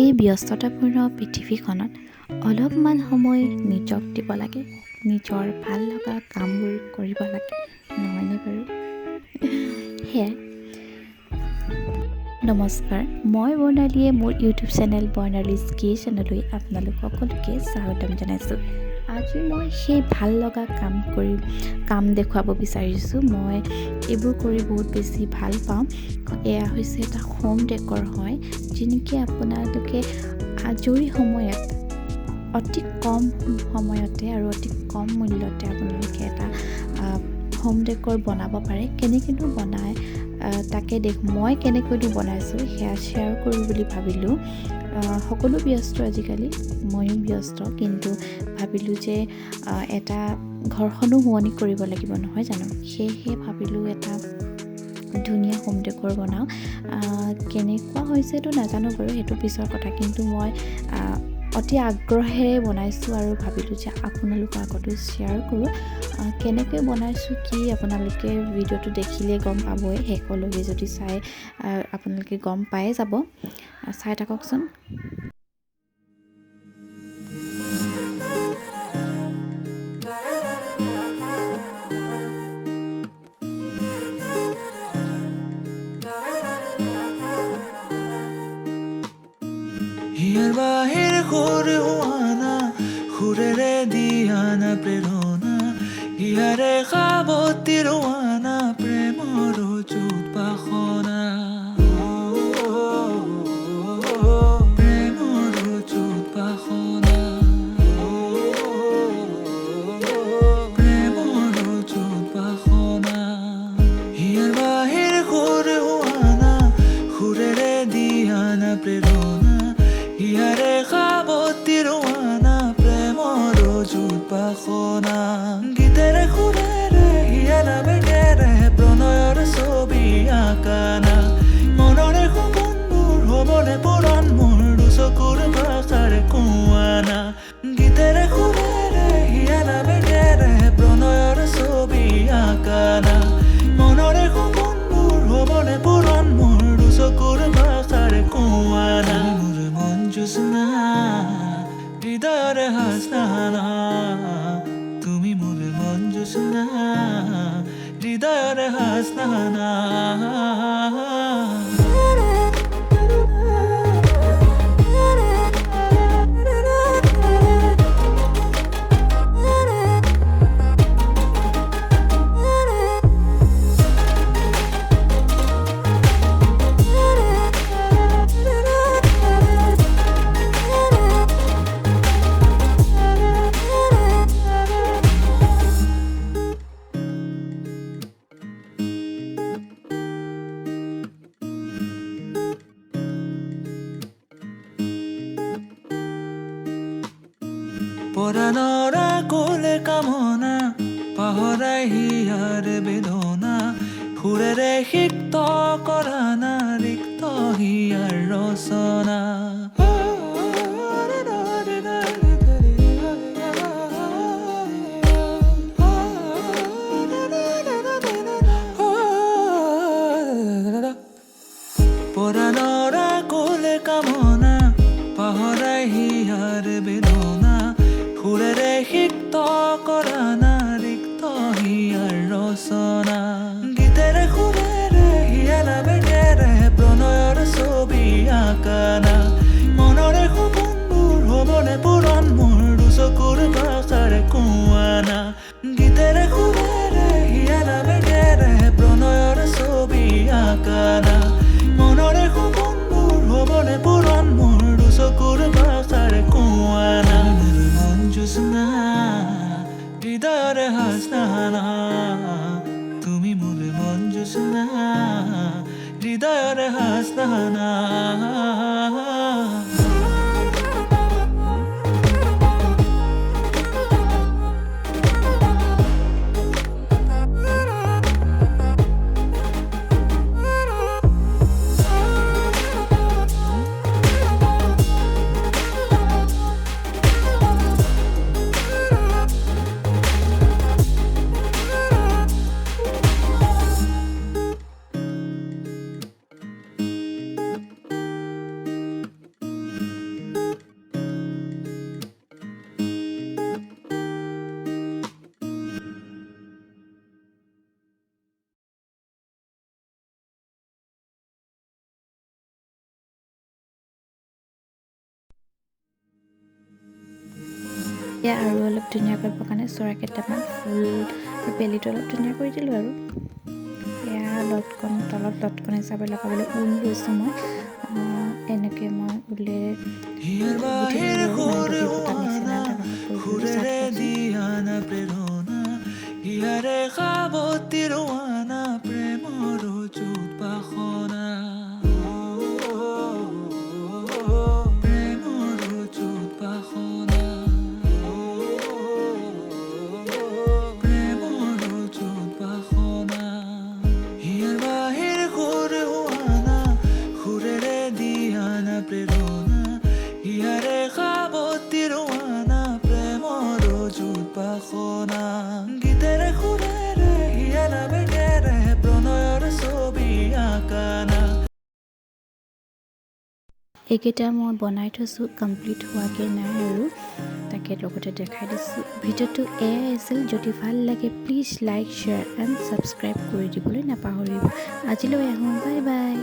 এই ব্যস্ততাপূৰ্ণ পৃথিৱীখনত অলপমান সময় নিজক দিব লাগে, নিজৰ ভাল লগা কামবোৰ কৰিব লাগে, নহয়নে বাৰু? সেয়াই। নমস্কাৰ, মই বৰ্ণালীয়ে মোৰ ইউটিউব চেনেল বৰ্ণালীজ ক্ৰিয়েশ্যনলৈ আপোনালোক সকলোকে স্বাগতম জনাইছোঁ। আজি মই সেই ভাল লগা কাম দেখুৱাব বিচাৰিছোঁ। মই এইবোৰ কৰি বহুত বেছি ভাল পাওঁ। এয়া হৈছে এটা হোম ডেকৰ হয়, যি নেকি আপোনালোকে আজৰি সময়ত অতি কম সময়তে আৰু অতি কম মূল্যতে আপোনালোকে এটা হোম ডেকৰ বনাব পাৰে। কেনেকৈনো বনায় তাকে মই কেনেকৈনো বনাইছোঁ সেয়া শ্বেয়াৰ কৰোঁ বুলি ভাবিলোঁ। সকলো ব্যস্ত আজিকালি, ময়ো ব্যস্ত, কিন্তু ভাবিলোঁ যে এটা ঘৰখনো শুৱনি কৰিব লাগিব, নহয় জানো? সেয়েহে ভাবিলোঁ এটা ধুনীয়া হোম ডেকৰ বনাওঁ। কেনেকুৱা হৈছেতো নাজানো বাৰু, সেইটো পিছৰ কথা, কিন্তু মই অতি আগ্ৰহেৰে বনাইছোঁ আৰু ভাবিলোঁ যে আপোনালোকৰ আগতো শ্বেয়াৰ কৰোঁ। কেনেকৈ বনাইছোঁ কি আপোনালোকে ভিডিঅ'টো দেখিলে গম পাবই, শেষলৈকে যদি চাই আপোনালোকে গম পায়ে যাব। চাই থাককচোন। হিয়াৰ বাহিৰ সুৰ হোৱানা, সুৰেৰে দিয়ানা প্ৰেৰণা, হিয়াৰে সাৱতি ৰোৱানা, প্ৰেমৰ যুত বাসনা, প্ৰেমৰ যুত বাসনা, প্ৰেমৰ যুত বাসনা। হিয়াৰ বাহিৰ সুৰ হোৱানা, সুৰেৰে দিয়ানা প্ৰেৰণা, হিয়াৰে সাৱতি ৰোৱানা, প্ৰেমৰ যুত বাসনা। গীতেৰে সুৰেৰে হিয়াৰা বেগেৰে প্ৰণয়ৰ ছবি আঁকানা, মনৰে সপোনবোৰ হ'বনে পূৰণ মোৰ দুচকুৰ ভাষাৰে কোৱানা। গীতেৰে সুৰেৰে হিয়াৰা বেগেৰে প্ৰণয়ৰ ছবি আঁকানা, মনৰে সপোনবোৰ হ'বনে পূৰণ মোৰ দুচকুৰ ভাষাৰে কোৱানা। জোৎস্না হৃদয়ৰে হাসনা, তুমি মোৰ মন জোৎস্না হৃদয়ৰে হাসনা। পৰাণৰ কোলে কামনা, পাহৰাই হিয়াৰ বেদনা, সুৰেৰে সিক্ত কৰানা, ৰিক্ত হিয়াৰ ৰচনা। পৰাণৰ কোলে কামনা, পাহৰাই হিয়াৰ বেদনা, সুৰেৰে সিক্ত কৰানা, ৰিক্ত হিয়াৰ ৰচনা। গীতেৰে সুৰেৰে হিয়াৰা বেগেৰে প্ৰণয়ৰ ছবি আঁকানা, মনৰে সপোনবোৰ হ'বনে পূৰণ মোৰ দুচকুৰ ভাষাৰে কোৱানা। গীতেৰে সুৰেৰে হিয়াৰা বেগেৰে প্ৰণয়ৰ ছবি আঁকানা, মনৰে সপোনবোৰ হ'বনে পূৰণ মোৰ দুচকুৰ ভাষাৰে কোৱানা। জোৎস্না হৃদয়ৰে হাসনা, তুমি মোৰ মন জোৎস্না হৃদয়ৰে হাসনা। এতিয়া আৰু অলপ ধুনীয়া কৰিবৰ কাৰণে চৰা কেইটামান ফুল বেলিটো অলপ ধুনীয়া কৰি দিলোঁ আৰু এয়া লটকন তলত লটকন হিচাপে লগাবলৈ ঊল লৈছোঁ মই এনেকৈ মই ঊলেৰে হিয়াৰ গুঠি বাহিৰ দিলোঁ আৰু মানে সুৰ দহি সূতা নিচিনা হোৱানা তেনেকৈ কৰি দিলোঁ সুৰেৰে চাত দিয়ানা প্ৰেৰণা হিয়াৰে সাৱতি ৰোৱানা প্ৰেমৰ যুত বাসনা প্ৰেমৰ যুত বাসনা প্ৰেমৰ যুত বাসনা হিয়াৰ বাহিৰ সুৰ হোৱানা সুৰেৰে দিয়ানা প্ৰেৰণা হিয়াৰে সাৱতি ৰোৱানা প্ৰেমৰ যুত বাসনা গীতেৰে সুৰেৰে হিয়াৰ বেগেৰে প্ৰণয়ৰ ছবি আঁকানা এইকেইটা মই বনাই থৈছোঁ কমপ্লিট হোৱাকৈ নাই আৰু তাকে লগতে দেখাই দিছোঁ ভিডিঅ'টো এয়াই আছিল যদি ভাল লাগে please like share and subscribe কৰি দিবলৈ নাপাহৰিব আজিলৈ আহোঁ বাই বাই